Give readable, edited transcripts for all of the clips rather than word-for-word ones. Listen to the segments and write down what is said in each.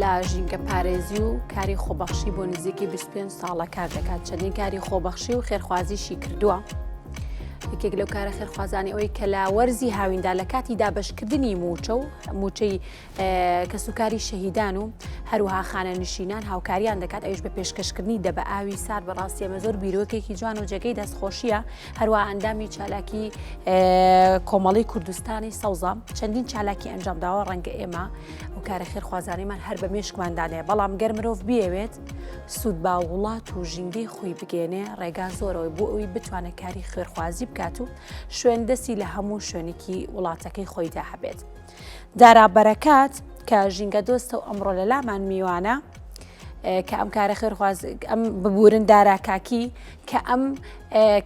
لە ژینگە پارێزی و کاری خۆبەخشی بۆ نزیکی 25 ساڵە کار دەکات. چەندین کاری خۆبەخشی و خێرخوازیشی کردووە. یەکێک لەو کارە خێرخوازانی ئەوەی کە لە وەرزی هاویندا لە کاتی دابەشکردنی موچەی کەسوکاری شەهیدان و هەروەها خانە نشینان هاوکاریان دەکات. ئەویش بە پێشکەشکردنی دەبە ئاوی سار بەڕاستی ئەمە زۆر بیرۆکێکی جوان و جێگەی دەستخۆشیە. هەروەها ئەندامی چالاکی کۆمەڵی کوردستانی سەوزە چەندین چالاکی ئەنجامداوە. ڕەنگە ئێمە ئەو کارە خێرخوازانیمان هەر بە مێشکماندانەیە، بەڵام گەر مرۆڤ بیەوێت سوود با وڵات و ژینگەی خۆی بگێنێ ڕێگا زۆرەوەی بۆ ئەوی بتوانێت کاری خێرخوازی بکات و شوێن دەستی لە هەموو شوێنێکی وڵاتەکەی خۆیدا هەبێت. دارابەرەکات کە ژینگە دۆستە و ئەمڕۆ لە لامان میوانە کە ئەم کارە خێرخواز ئەم ببورن داراکاکی کە ئەم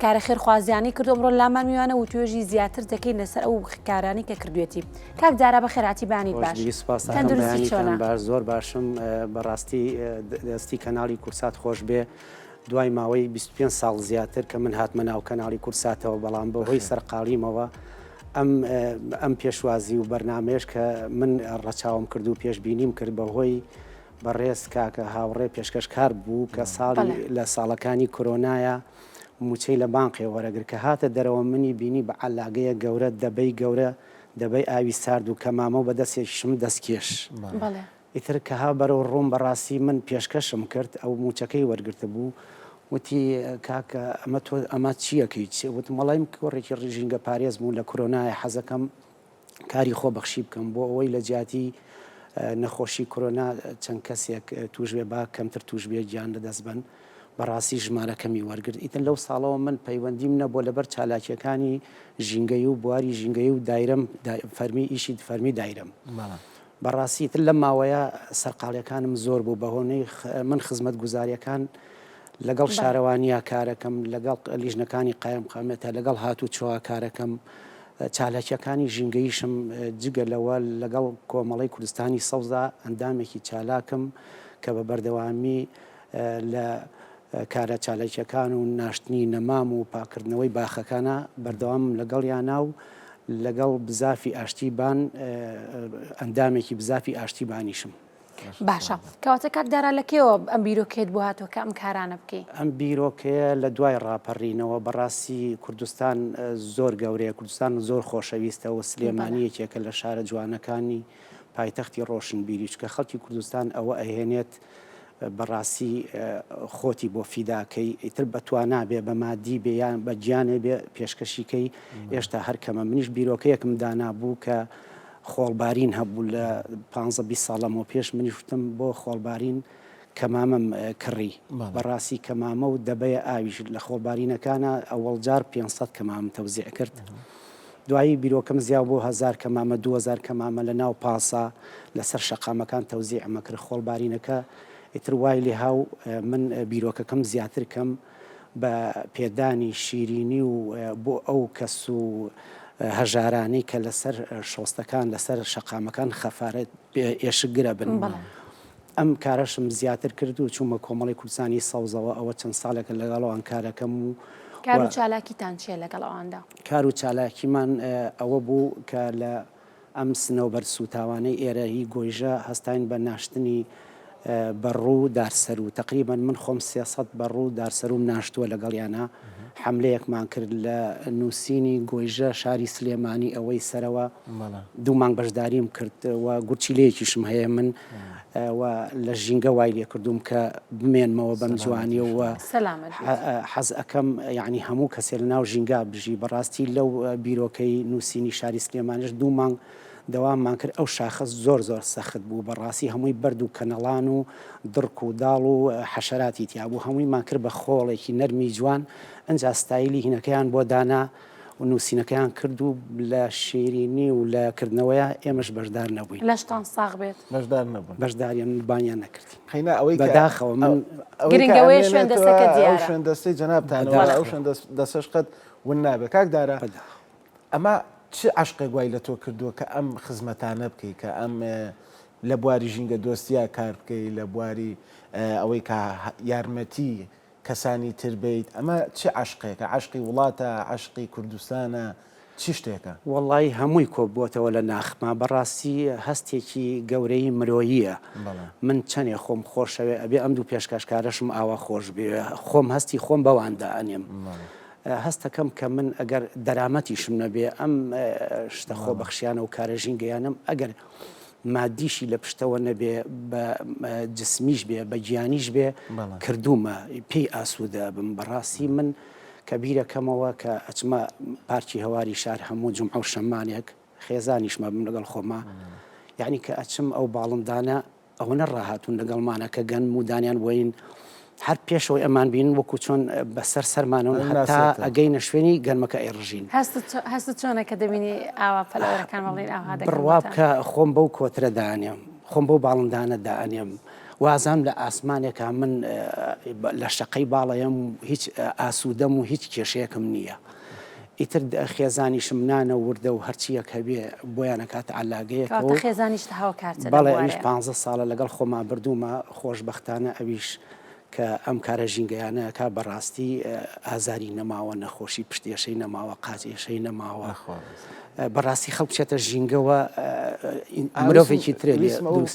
کارە خێرخوازیانی کردو ئەمڕۆ لامان میوانە و توێژی زیاتر دەکەین لەسەر ئەو کارانی کە کردوێتی. کاک دارا بە خێراتی بانیت باش. تەندروستی چۆنە؟ باش، زۆر باشم. بەڕاستی دەستی کەناڵی کورسات خۆش بێ. دوای ماوەی 25 ساڵ زیاتر کە من هاتمە ناو کەناڵی کورساتەوە، بەڵام بەهۆی سەرقاڵیمەوە ئەم پێشوازی و بەرنمەیەش کە من ڕەچاوم کرد و پێشبینیم کرد بەهۆی بەڕێز کاکە هاوڕێ پێشکەشکار بوو کە ساڵی لە ساڵەکانی کۆرۆنایە موچەی لە بانقێ وەرەگر کە هاتە دەرەوە منی بینی بە عەلاگەیە گەورە دەبەی گەورە دەبەی ئاوی سارد و کە مامە و بەدەستێکیشم دەستکێش. ئیتر کە ها بەرەو ڕووم بەڕاستی من پێشکەشم کرد ئەو موچەکەی وەرگرتە بوو. وتی کاکە ئەمە چیەکەی؟ وتم وەڵام کۆڕێکی ڕژینگە پارێز بوو لە کۆرۆنایە حەزەکەم کاری خۆبەخشی بکەم بۆ ئەوەی لە جیاتی نەخۆشی کۆرۆنا چەند کەسێک توژبێ با کەمتر توژبێ گیان لەدەست بن. بەڕاستی ژمارەکەمی وەرگرت. ئیتر لەو ساڵەوە من پەیوەندیم نەبووە لەبەر چالاکیەکانی ژینگەی و بواری ژینگەی و دایرەم فەرمی ئیشی فەرمی دایرەم. بەڕاستی تر لە ماوەیە سەرقاڵیەکانم زۆر بوو بەهۆنەی من خزمەت گوزاریەکان لەگەڵ شارەوانیە کارەکەم، لەگەڵ لیژنەکانی قایم قامێتە، لەگەڵ هاتوو چۆوە کارەکەم. چالاکیەکانی ژینگەیشم جگە لەوە لەگەڵ کۆمەڵی کوردستانی سەوزدا ئەندامێکی چالاکم کە بە بەردەوامی لە کارە چالاکیەکان و ناشتنی نەمام و پاکردنەوەی باخەکانە بەردەوام لەگەڵ یاناو لەگەڵ بزافی ئاشتیبان ئەندامێکی بزافی ئاشتیبانیشم. باشە، کەواتە کاک دارا لەکێوە ئەم بیرۆکێت بۆ هاتووە کە ئەم کارانە بکەیت؟ ئەم بیرۆکەیە لە دوای ڕاپەڕینەوە بەڕاستی کوردستان زۆر گەورەیە، کوردستان زۆر خۆشەویستەوە، سلێمانیەکێکە لە شارە جوانەکانی پایتەختی ڕۆشنبیری، چکە خەڵکی کوردستان ئەوە ئەهێنێت بەڕاستی خۆتی بۆ فیداکەی، ئیتر بەتوانابێ بە مادی بێ یان بە گیانێ بێ پێشکەشیکەی. هێشتا هەرکەمە منیش بیرۆکەیەکم دانابوو کە خۆڵبارین هەبوو لە 15-20 ساڵەمەوە پێش منی شتم بۆ خۆڵبارین کەمامەم کڕی. بەڕاستی کەمامە و دەبەیە ئاویش لە خۆڵبارینەکانە ئەوەڵ جار 500 کەمام تەوزیع کرد. دوایی بیرۆکەم زیاو بۆ 1000 کەمامە 2000 کەمامە لە ناو پاسا لەسەر شەقامەکان تەوزیع ئەمەکرد. خۆڵبارینەکە ئیتر وای لێ هاو من بیرۆکەکەم زیاتر کەم بە پێدانی شیرینی و بۆ ئەو کەس و هەژارانەی کە لەسەر شۆستەکان لەسەر شەقامەکان خەفارەت ئێشگرە بن. ئەم کارەشم زیاتر کرد و چوومە کۆمەڵی کوردستانی سەوزەوە. ئەوە چەند ساڵێکە لەگەڵەوەن کارەکەم و کار و چالاکیتان چیە لەگەڵ ئەواندا؟ کار و چالاکیمان ئەوە بوو کە لە ئەم سنەوبەر سوتاوانەی ئێرەی گۆیژە هەستاین بە ناشتنی بەڕوو دارسەر و تقریبا من خۆم 300 بەڕوو دارسەروم ناشتووە لەگەڵیانە. حملەیەکمان کرد لە نووسینی گۆیژە شاری سلێمانی ئەوەی سەرەوە 2 مانگ بەشداریم کرد و گورچیلەیەکیشم هەیە من لە ژینگە وای لێ کردوم کە بمێنمەوە بەم جوانیەوە حەز ئەەکەم یعنی هەموو کەسێ لە ناو ژینگا بژی. بەڕاستی لەو بیرۆکەی نووسینی شاری سلێمانیش 2 مانگ دەواممان کرد. ئەو شاخص زۆر سەخت بوو، بەڕاستی هەمووی بەرد و کەنەڵان و دڕک و داڵ و حەشەراتی تیا بوو. هەموویمان کرد بە خۆڵێکی نەرمی جوان. ئەنجا ستایلی هینەکەیان بۆ دانا و نووسینەکەیان کرد و لە شیرینی و لەکردنەوەیە ئێمەش بەشدار نەبووین. لەشتان ساغ بێت بەشدار نەبوون، بەشداریان بانیان نەکردین. خەینە ئەوەی بەداخەوە من گرنگەوەی شوێن دەستەکە دیارە، ئەو شوێن دەستەی جەنابتانەوە ئەو شوێن دەستەش قەت ون نابێت. کاک دارا ئەمە چ عەشقێک وای لە تۆ کردووە کە ئەم خزمەتانە بکەی، کە ئەم لە بواری ژینگە دۆستیە کار بکەی، لە بواری ئەوەی کە یارمەتی کەسانی تر بیت؟ ئەمە چه عەشقێکە؟ عەشقی وڵاتە، عەشقی کوردستانە، چی شتێکە؟ وەڵی هەمووی کۆبووتەوە لە ناخما بەڕاستی هەستێکی گەورەی مرۆییە من چەندێ خۆم خۆشەوێ ئەبێ ئەم دوو پێشکەشکارەشم ئاوا خۆش بێ خۆم هەستی خۆم بەواندا ئەنێم هەستەکەم کە من ئەگەر دەرامەتیشم نەبێ ئەم شتە خۆ بەخشیانە و کارەژین گەیانم ئەگەر مادیشی لە پشتەوە نەبێ بە جسمیش بێ بە گیانیش بێ کردومە پێی ئاسوودە بم بەڕاستی من کە بیرەکەمەوە کە ئەچمە پارکی هەواری شار هەموو جمعە و شەمانێک خێزانیشمە بم لەگەڵ خۆما یعنی کە ئەچم ئەو باڵندانە ئەوە نەڕاهاتون لەگەڵمانە کە گەن و دانیان وین هەر پێشەوەی ئەمان بین وەکو چۆن بەسەر سەرمانەوە هەتا ئەگەینە شوێنی گەرمەکە ئێڕژین هەست چۆنە کە دەبینی ئاوا پەلەوەەکان بڵین ئاوا بڕوا بکە خۆم بەو کۆترە دانێم خۆم بەو باڵندانە دانێم وازان لە ئاسمانێکە من لە شەقەی باڵەیەم هیچ ئاسوودەم و هیچ کێشەیەکم نییە ئیتر خێزانیشم نانە وردە و هەرچیەک هەبێ بۆیانە کاتە علاگەیەکەوە خێزانیش هاو کارتە بەڵێ ئەویش 15 ساڵە لەگەڵ خۆما بردوومە خۆشبەختانە ئەویش کە ئەم کارە ژینگەیانە کا بەڕاستی ئازاری نەماوە نەخۆشی پشتێشەی نەماوە قاچێشەی نەماوە بەڕاستی خەڵک بچێتە ژینگەوە مرۆڤێکی ترێ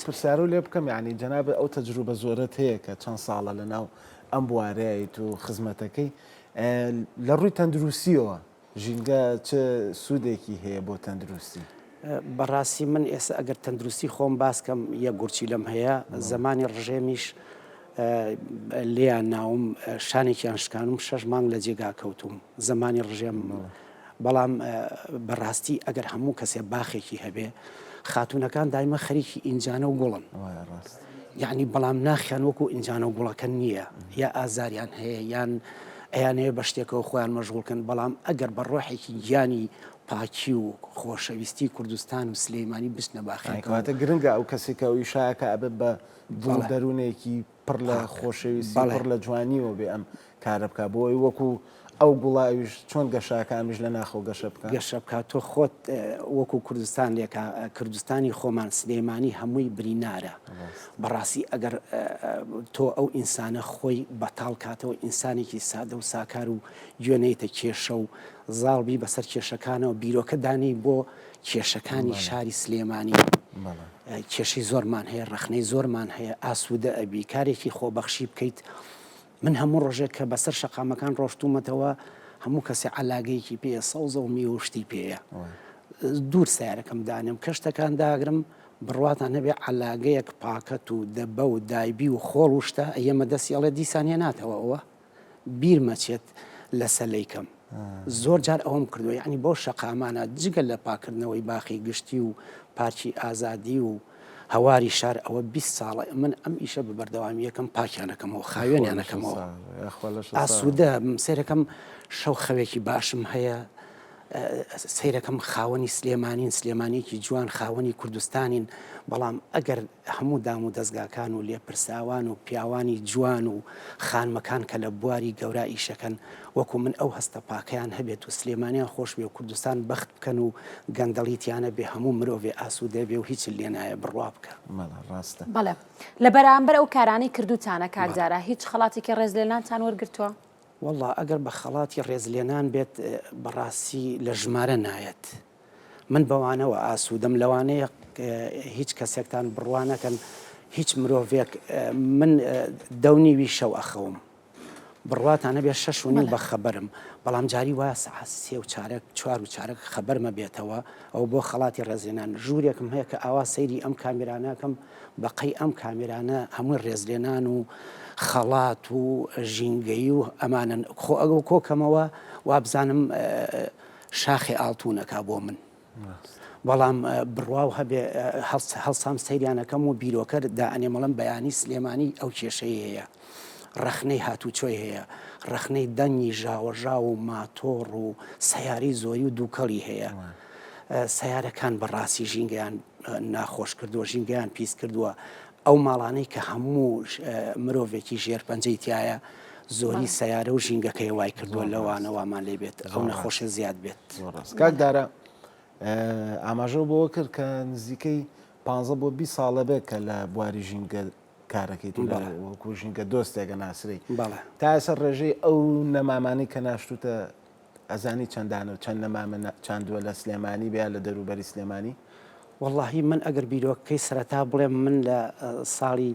پرسیارە لێ بکەم یعنی جەناب ئەو تەجروبە زۆرت هەیە کە چەند ساڵە لەناو ئەم بوارەیەیت و خزمەتەکەی لە ڕووی تەندروستیەوە ژینگە چه سوودێکی هەیە بۆ تەندروستی بەڕاستی من ئێستا ئەگەر تەندروستی خۆم باسکەم یەک گورچی لەم هەیە زمانی ڕژێمیش لێیان ناوم شانێکیان شکانم 6 مانگ لە جێگا کەوتوم زمانی ڕژێم بەڵام بەڕاستی ئەگەر هەموو کەسێ باخێکی هەبێ خاتونەکان دایمە خەریکی ئینجانە و گوڵن یعنی بەڵام ناخیان وەکو ئینجانە و گوڵەکە نییە یا ئازاریان هەیە یان ئەیانەیە بە شتێکەوە خۆیان مەشغوڵکن بەڵام ئەگەر بە ڕۆحێکی گیانی پاکی و خۆشەویستی کوردستان و سلەیمانی بچنە باخەکەواتە گرنگە ئەو کەسێکە ئەوی شایەکە ئەبێ بە دەروونێکی پڕ لە خۆشەویستی پڕ لە جوانیەوە بێ ئەم کارە بکە بۆی وەکو ئەو گوڵاویش چۆن گەشاکامیش لە ناخۆ گەشە بکە گەشە بکات تۆ خۆت وەکو کوردستان لێکە کوردستانی خۆمان سلێمانی هەمووی برینارە بەڕاستی ئەگەر تۆ ئەو ئینسانە خۆی بەتاڵ کاتەوە ئینسانێکی سادە و ساکار و گوێنەیتە کێشە و زاڵبی بەسەر کێشەکانەوە بیرۆکە دانی بۆ کێشەکانی شاری سلێمانی کێشەی زۆرمان هەیە ڕخنەی زۆرمان هەیە ئاسوودە ئەبی کارێکی خۆبەخشی بکەیت من هەموو ڕۆژێک کە بەسەر شەقامەکان ڕۆشتومەتەوە هەموو کەسی علاگەیەکی پێ سەوزە و میوەشتی پێەیە دوور سیارەکەم دانم کەشتەکان داگرم بڕواتان هەبێ علاگەیەک پاکەت و دەبە و دایبی و خۆڵ وشتە ئەمە دەستیاڵێ دیسانیە ناتەوە ئەوە بیر مەچێت لە سەلەیکەم زۆر جار ئەوم کردووە یعنی بۆ شەقامانە جگە لە پاکردنەوەی باخی گشتی و پارکی ئازادی و هەواری شار ئەوە 20 ساڵە من ئەم ئیشە بەبەردەوامی یەکەم پاکیانەکەمەوە خاوێنیانەکەمەوە ئاسوودە سیرەکەم شەو خەوێکی باشم هەیە سیرەکەم خاوەنی سلێمانین سلێمانێکی جوان خاوەنی کوردستانین بەڵام ئەگەر هەموو دام و دەستگاکان و لێپرساوان و پیاوانی جوان و خانمەکان کە لە بواری گەورە ئیشەکەن وەکو من ئەو هەستە پاکەیان هەبێت و سلێمانیان خۆش بێ و کوردستان بەخت بکەن و گەندەڵیتیانە بێ هەموو مرۆڤێ ئاسوودە بێ و هیچ لێ نایە بڕوا بکە ڕاستە بەڵێ لە بەرامبەر ئەو کارانی کردوتانە کاکجارە هیچ خەڵاتێکی ڕێزلێنانتان وەرگرتووە والله ئەگەر بە خەڵاتی ڕێزلێنان بێت بەڕاستی لە ژمارە نایەت من بەوانەوە ئاسوودەم لەوانەیە هیچ کەسێکتان بڕوانەکەن هیچ مرۆڤێک من دەونیوی شەو ئەخەوم بڕواتانە بێ 6 و نیم بە خەبەرم بەڵام جاری وایە سەعات 3 و چارەک 4 و چارەک خەبەرمە بێتەوە ئەو بۆ خەڵاتی ڕێزلێنان ژوورێکم هەیە کە ئاوا سەیری ئەم کامێرانەکەم بەقەی ئەم کامێرانە هەمووی ڕێزلێنان و خەڵات و ژینگەی و ئەمانن خۆ ئەگە کۆکەمەوە وابزانم شاخی ئاڵتونەکە بۆ من بەڵام بڕواو هەبێ هەڵسام سەیریانەکەم و بیرۆکە دائەنێ مەڵم بەیانی سلێمانی ئەو کێشەی هەیە ڕخنەی هاتوچۆی هەیە ڕخنەی دەنگی ژاوەژا و ماتۆڕ و سەیاری زۆری و دووکەڵی هەیە سەیارەکان بەڕاستی ژینگەیان ناخۆش کردووە ژینگەیان پیس کردووە ئەو ماڵانەی کە هەموو مرۆڤێکی ژێرپەنجەی تایە زۆری سەیارە و ژینگەکەی وای کردووە لەوانەوامان لێ بێت ئەو نەخۆشە زیاد بێت کاکدارە ئاماژە بۆەوە کرد کە نزیکەی 15 بۆ 20 ساڵە بێت کە لە بواری ژینگە کارەکەیت وەکو ژینگە دۆستێکە ناسری تا ئێستا ڕێژەی ئەو نەمامانی کە ناشتوتە ئەزانی چەندانە و چەند نەمامە چاندووە لە سلێمانی بیا لە دەوروبەری سلێمانی؟ واللهی من ئەگەر بیرۆکەی سەرەتا بڵێم من لە ساڵی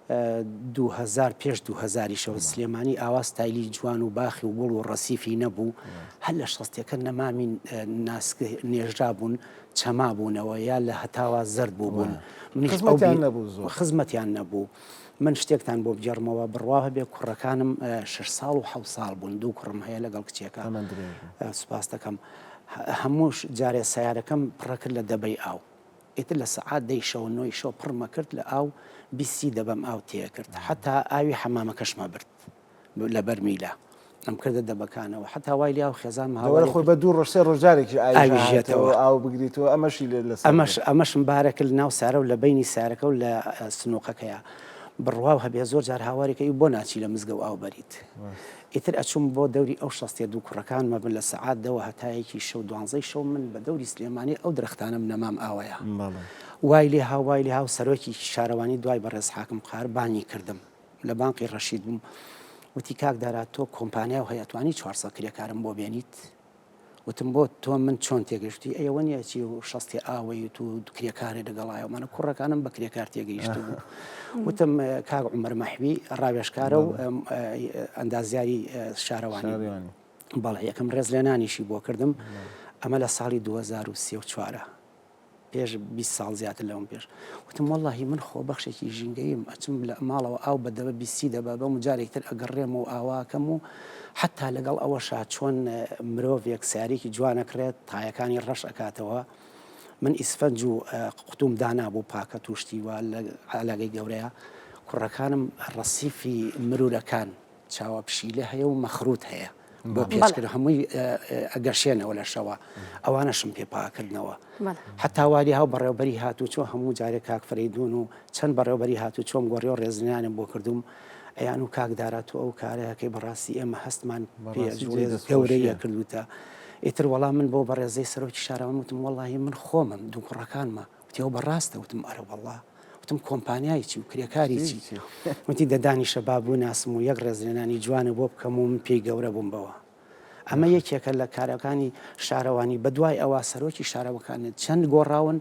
2000 پێش 2000 سلێمانی ئاوا ستایلی جوان و باخی و گوڵ و ڕەسیفی نەبوو هەر لە شەستێکە نەمامی نێژرا بوون چەما بوونەوە یا لە هەتاوا زرد بوو بوون خزمەتیان نەبوو من شتێکتان بۆ بجێڕمەوە بڕوا هەبێ کوڕەکانم 6 ساڵ و 7 ساڵ بوون دوو کوڕم هەیە لەگەڵ کچێکە سوپاس دەکەم هەمووش جارێ سیارەکەم پڕەکرد لە دەبەی ئاو ئیتر لە سەعات 10 9 شەو پڕمە کرد لە ئاو بیسی دەبەم ئاو تێ کرد حتا ئاوی حەمامەکەشمە برد لە بەرمیلە ئەم کردە دەبەکانەوە حتا وای لیا و خێزان هاوڵە خۆی بە دوو ڕۆژ ڕۆژارێکی ئاویژێتەوە ئاو بگریتەوە ئەمەشی لە ئەمەشم بارەکە لە ناو سارە و لە بینی سارەکە و لە سنووقەکەیە بڕواو هەبێ زۆر جار هاوارێکەی بۆ ناچی لە مزگە و ئاو بەریت ئیتر ئەچوم بۆ دەوری ئەو شەستێ دوو کوڕەکانمە بن لە سەعات دەوە هەتایەکی شەو 12 شەو من بە دەوری سلێمانی ئەو درەختانم نەمام ئاوەیە وای لێ هاوای لێ هاو سەرۆکی شارەوانی دوای بەڕێز حاکم قار بانی کردم لە بانقی ڕەشید بووم وتی کاک دارا تۆ کۆمپانیا و هەیەتوانی 400 کرێکارم بۆ بێنیت وتم بۆ تۆ من چۆن تێگەشتی ئەوە نیەتی و شەستی ئاوەی و کرێکارێ لەگەڵایەوەمانە کوڕەکانم بە کرێکار تێگەیشت بوو وتم کاک عومەر مەحوی ڕاوێژکارە و ئەندازیاری شارەوانی بەڵێ یەکەم ڕێزلێنانیشی بۆ کردم ئەمە لە ساڵی 2034 پێش 20 ساڵ زیاتر لەوم پێش وتم وەڵڵاهی من خۆبەخشێکی ژینگەیم ئەچم لە ماڵەوە ئاو بە دەبە بیسی دەبە بەم جارێکتر ئەگەڕێم و ئاواکەم و حتا لەگەڵ ئەوەشا چۆن مرۆڤێک سیارێکی جوانەکرێت تایەکانی ڕەش ئەکاتەوە من ئیسفەنج و قوتوم دانابوو پاکە توشتی وە لە علاگەی گەورەیە کوڕەکانم ڕەسیفی مرورەکان چاوە پشیلە هەیە و مەخروت هەیە بۆ پێچکرد هەمووی ئەگەشێنەوە لە شەوە ئەوانەشم پێ پاکردنەوە حتا واری هاو بەڕێوبەری هاتوو چۆ هەموو جارێک کاک فەریدون و چەند بەڕێوبەری هاتوو چۆم گۆڕێ و ڕێزنیانم بۆ کردوم ئەیان و کاک دارات و ئەو کارەکەی بەڕاستی ئێمە هەستمان گەورەیە کردوتە ئیتر وەڵام من بۆ بەڕێزەی سەرۆکی شارەوە وتم وەڵڵاهی من خۆمم دوو کوڕەکانمە وتیەوە بەڕاستە وتم ئەرە وەڵڵا وتم کۆمپانیای چی و کرێکاری چی وتی دەدانیشە بابوو ناسم و یەک ڕێزلێنانی جوانە بۆ بکەم و من پێی گەورە بووم بەوە ئەمە یەکێکە لە کارەکانی شارەوانی بەدوای ئەوە سەرۆکی شارەوەکانت چەند گۆڕاون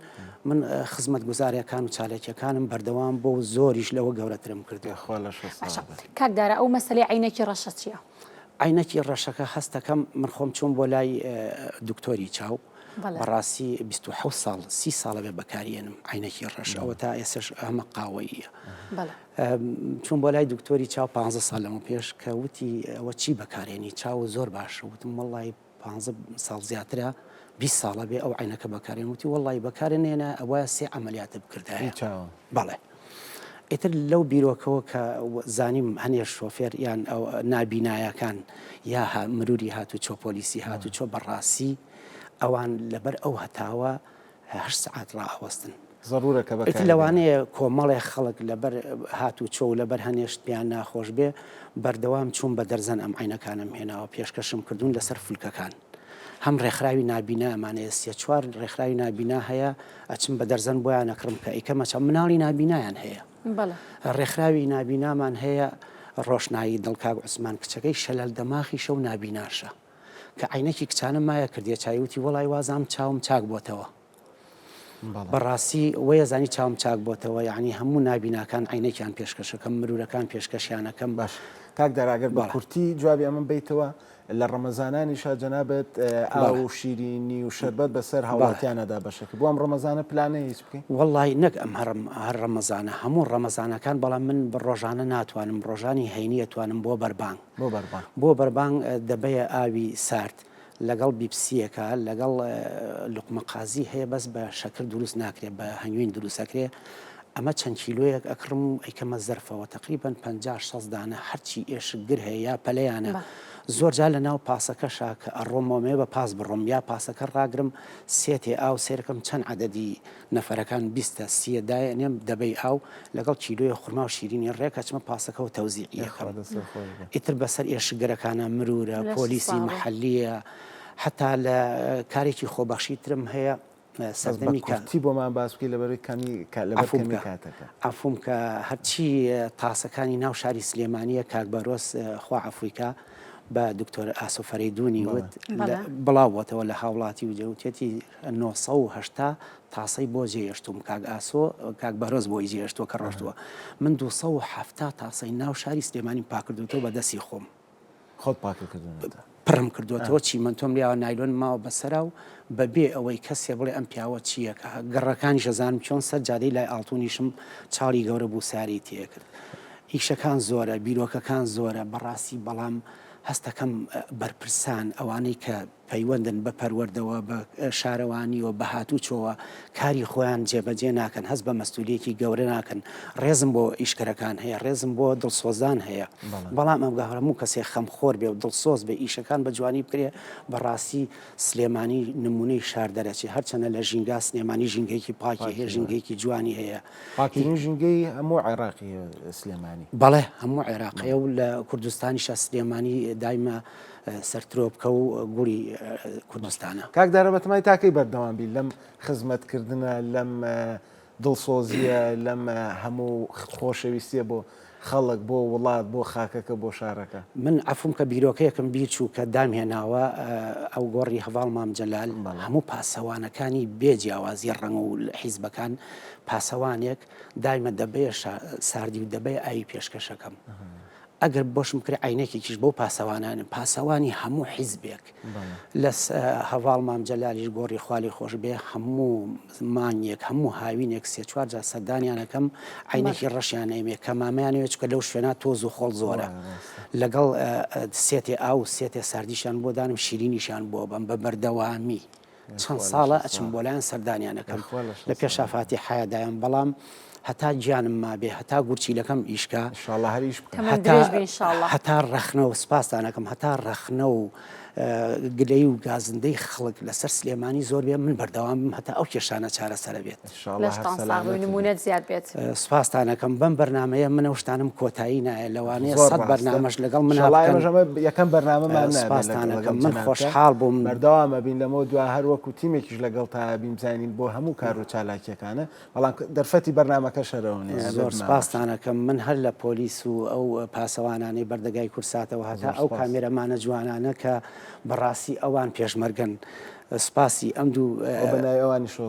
من خزمەت گوزاریەکان و چالێکیەکانم بەردەوام بۆ زۆریش لەوە گەورەترم کردوێ کاکدارە ئەو مەسەلەی عینەکی ڕەشە چییە؟ عینەکی ڕەشەکە هەستەکەم من خۆم چوون بۆ لای دکتۆری چاو بەڕاستی 27 ساڵ 30 ساڵە بێ بەکارێنم عینەکی ڕەش ئەوە تا ئێسش ئەمە قاوەیە چون بۆ لای دکتۆری چاو 15 ساڵ لەمە پێش کە وتی ئەوە چی بەکارێنی چاو زۆر باشە وتم وەڵڵی 15 ساڵ زیاترە 20 ساڵە بێ ئەو عینەکە بەکارێن وتی وەڵڵی بەکارێنێنە ئەوە سێ عملیاتە بکردایە بەڵێ ئیتر لەو بیرۆکەوە کە زانیم هەنێ شۆفێر یان ئەو نابینایەکان یا مروری هاتو چۆ پۆلیسی هاتو چۆ بەڕاستی ئەوان لەبەر ئەو هەتاوە 8 سعات ڕائوەستن ضرورەکە بەکار لەوانەیە کۆمەڵێ خەڵک لەبەر هاتو چۆ و لەبەر هەنێشت پیان ناخۆش بێ بەردەوام چوون بە دەرزەن ئەم عینەکانم هێناوە پێشکەشم کردوون لەسەر فولکەکان هەم ڕێکخراوی نابینامانەیە سێ چوار ڕێکخراوی نابینا هەیە ئەچم بە دەرزەن بۆیان نەکڕم کە ئیکەمە چەند مناڵی نابینایان هەیە ڕێکخراوی نابینامان هەیە ڕۆشنایی دڵکاک عوسمان کچەکەی شەلەل دەماخی شەو نابیناشە کە عینەکی کچانم مایە کردێ چاویوتی وەڵای وازام چاوم چاک بۆتەوە بەڕاستی وەیە زانی چاوم چاک بۆتەوە یعنی هەموو نابیناکان عینەکیان پێشکەشەکەم مروورەکان پێشکەشیانەکەم باش کاک دەراگەر بە کورتی جوابی ئەمە بیتەوە لە ڕەمەزانانی شاجەنابێت ئاو شیرینی و شەربەت بەسەر هاوڵاتیانەدا بەشەکە بۆ ئەم ڕەمەزانە پلانەیە هیچ بکەین وەڵڵی نەک ئەم هەر ڕەمەزانە هەموو ڕەمەزانەکان بەڵام من بە ڕۆژانە ناتوانم ڕۆژانی هەینیە توانم بۆ بەربانگ بۆ بەربانگ دەبەیە ئاوی سارد لەگەڵ بیپسیەکە لەگەڵ لوقمە قازی هەیە بەس بە شەکر دروست ناکرێت بە هەنگوین دروستەکرێ ئەمە چەند کیلۆیەک ئەکڕم و ئەیکەمە زەرفەوە تقریبان 50-60 دانە هەرچی ئێشگر هەیە یا پەلەیانە زۆر جا لە ناو پاسەکەشا کە ئەڕۆمۆمێ بە پاس بڕۆم یا پاسەکە ڕاگرم سێتێ ئاو سێرەکەم چەند عەدەدی نەفەرەکان 20 سیەدایە نێم دەبەی ئاو لەگەڵ کیلۆیە خورما و شیرینی ڕێکەچمە پاسەکە و تەوزیعیەکەم ئیتر بەسەر ئێشگەرەکانە مرورە پۆلیسی محەلیە حتا لە کارێکی خۆبەخشی ترم هەیە سەردەمی کاتی بۆمان باسکی لەبەرکەمی کاتەکە ئەفوم کە هەرچی تاسەکانی ناو شاری سلێمانیە کاک بەرۆس خوا عەفویکە بە دکتۆر ئاسۆ فەریدونی وت بڵاوەتەوە لە هاوڵاتی و جەوتێتی 980 تاسەی بۆ جێهێشتوم کاک ئاسۆ کاک بەرۆز بۆی جێهێشتووە کە ڕۆشتووە من 270 تاسەی ناو شاری سلێمانی پاکردوتەوە بە دەستی خۆم خۆت پاکردنەوە پڕم کردوەوە چی من تۆم لیاوە نایلۆن ماوە بەسەرا و بەبێ ئەوەی کەسێ بڵێ ئەم پیاوە چییەکە گەڕەکانی شەزانم چۆن سەر جادەی لای ئاڵتونیشم چاڵی گەورە بوو ساری تێکرد ئیشەکان زۆرە بیرۆکەکان زۆرە بەڕاستی بەڵام هەستەکەم بەرپرسان ئەوانەی کە پەیوەندن بە پەروەردەوە بە شارەوانی و بە هاتوچۆوە کاری خۆیان جێبەجێ ناکەن هەست بە مەستولیەکی گەورە ناکەن ڕێزم بۆ ئیشکەرەکان هەیە ڕێزم بۆ دڵسۆزان هەیە بەڵام ئەم هەموو کەسێک خەمخۆر بێ و دڵسۆز بێ ئیشەکان بە جوانی بکرێ بەڕاستی سلێمانی نمونەی شار دەرەچێ هەرچەنە لە ژینگا سلێمانی ژینگەیەکی پاکی هەیە ژینگەیەکی جوانی هەیە پاکترین ژینگەی هەموو عێراقی سلێمانی بەڵێ هەموو عێراقیە و لە کوردستانیشە سلێمانی دایمە سەرترۆ بکە و گوڵی کوردستانە کاکدارە بەتەمای تاکەی بەردەوام بی لەم خزمەتکردنە لەم دڵسۆزیە لەم هەموو خۆشەویستیە بۆ خەڵک بۆ وڵات بۆ خاکەکە بۆ شارەکە من عفوم کە بیرۆکەیەکم بیرچوو کە دامهێناوە ئەو گۆڕی هەواڵ مام جەلال هەموو پاسەوانەکانی بێجیاوازی ڕەنگ و حیزبەکان پاسەوانێک دایمە دەبێ ساردی و دەبێ ئاوی پێشکەشەکەم ئەگەر بۆشم کرد عینێکێکیش بۆ پاسەوانانن پاسەوانی هەموو حیزبێک لە هەواڵ مام جەلالیش گۆڕی خوالی خۆش بێ هەموو مانیەک هەموو هاوینێک سێ چوار جا سەردانیانەکەم عینێکی ڕەشیانەیەمێ کە مامەیانەوە چکە لەو شوێنە تۆز و خۆڵ زۆرە لەگەڵ سێتێ ئاو سێتێ ساردیشان بۆ دانم شیرینیشان بۆ بم بە بەردەوامی چەند ساڵە ئەچم بۆ لایەن سەردانیانەکەم لە پێشافاتی حیادایان بەڵام هەتا گیانم مابێ هەتا گورچیلەکەم ئیشکا هەتا ڕەخنە و سپاسدانەکەم هەتا ڕەخنە و گلەی و گازندەی خەڵک لەسەر سلێمانی زۆر بێ من بەردەوام هەتا ئەو کێشانە چارەسەرە بێت نمونەت زیاد بێت سپاسدانەکەم بەم بەرنمەیە منە شتانم کۆتایی نایە لەوانەیە سەد بەرنامەش لەگەڵ من یەکەم بەرنامەمان سپاسدانەکەم من خۆشحاڵ بووم بەردەوامە بین لەمەوە دو هەر وەکو تیمێکیش لەگەڵ تا بیمزانین بۆ هەموو کار و چالاکیەکانە بەڵام دەرفەتی بەرنمەکە شەرەوەنێ زۆر سپاسدانەکەم من هەر لە پۆلیس و ئەو پاسەوانانەی بەردەگای کورساتەوە هەتا ئەو کامێرەمانە جوانانە کە بەڕاستی ئەوان پێشمەرگن سپاسی ئەم دوو بەنایەوانی شۆ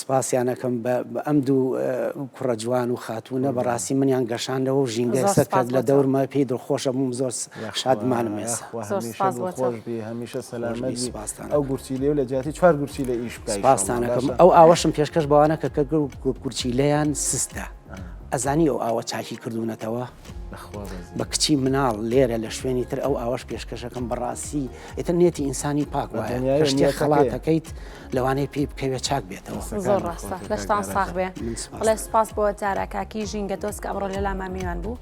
سپاسیانەکەم ئەم دوو کوڕە جوان و خاتوونە بەڕاستی منیان گەشاندەوە و ژینگە سەرکرد لە دەورمە پێی دڵخۆشە بووم زۆر شادمانم ێستا خۆشبی هەمیشە سەلامەتی ئەو گورچیلێ و لە جیاتی چوار گورچیلە ئیش بکەیت سپاسدانەکەم ئەو ئاوەشم پێشکەش بەوانە کە گورچیلەیان سستە ئەزانی ئەو ئاوە چاکی کردوونەتەوە بە کچی مناڵ لێرە لە شوێنی تر ئەو ئاوەش پێشکەشەکەم بەڕاستی ئێتر نێتی ئینسانی پاک وایە شتێک خەڵاتەکەیت لەوانەیە پێی بکەوێت چاک بێتەوە زۆر ڕاستە لەشتان ساغ بێ بەڵێ سپاس بۆ جارە کاکی ژینگە دۆست کە ئەمڕۆ لە لامان میوان بوو